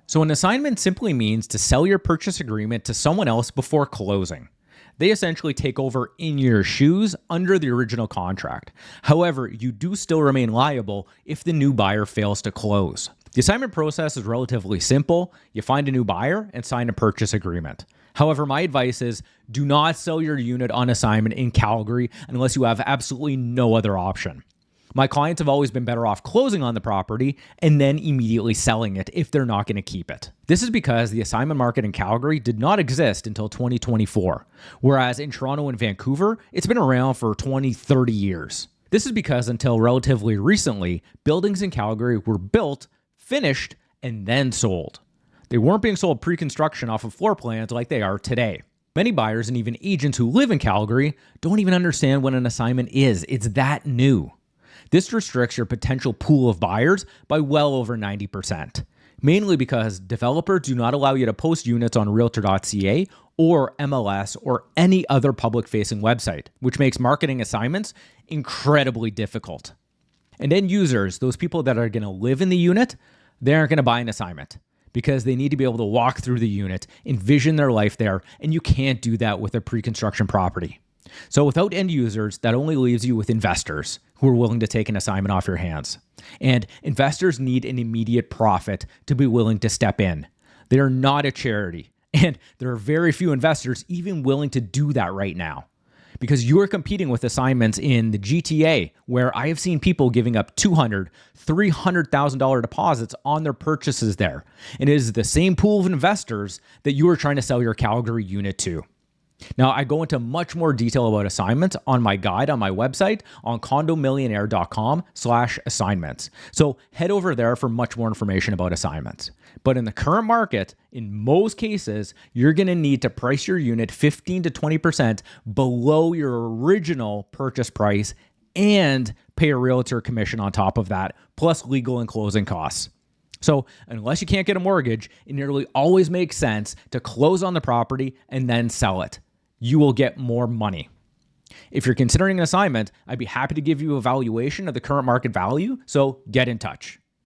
So an assignment simply means to sell your purchase agreement to someone else before closing. They essentially take over in your shoes under the original contract. However, you do still remain liable if the new buyer fails to close. The assignment process is relatively simple. You find a new buyer and sign a purchase agreement. However, my advice is do not sell your unit on assignment in Calgary unless you have absolutely no other option. My clients have always been better off closing on the property and then immediately selling it if they're not going to keep it. This is because the assignment market in Calgary did not exist until 2024, whereas in Toronto and Vancouver, it's been around for 20, 30 years. This is because until relatively recently, buildings in Calgary were built, finished, and then sold. They weren't being sold pre-construction off of floor plans like they are today. Many buyers and even agents who live in Calgary don't even understand what an assignment is. It's that new. This restricts your potential pool of buyers by well over 90%, mainly because developers do not allow you to post units on Realtor.ca or MLS or any other public-facing website, which makes marketing assignments incredibly difficult. And end users, those people that are going to live in the unit, they aren't going to buy an assignment because they need to be able to walk through the unit, envision their life there, and you can't do that with a pre-construction property. So without end users, that only leaves you with investors who are willing to take an assignment off your hands. And investors need an immediate profit to be willing to step in. They are not a charity. And there are very few investors even willing to do that right now. Because you are competing with assignments in the GTA, where I have seen people giving up $200,000, $300,000 deposits on their purchases there. And it is the same pool of investors that you are trying to sell your Calgary unit to. Now, I go into much more detail about assignments on my guide on my website on condomillionaire.com/assignments. So head over there for much more information about assignments. But in the current market, in most cases, you're going to need to price your unit 15 to 20% below your original purchase price and pay a realtor commission on top of that, plus legal and closing costs. So unless you can't get a mortgage, it nearly always makes sense to close on the property and then sell it. You will get more money. If you're considering an assignment, I'd be happy to give you a valuation of the current market value, so get in touch.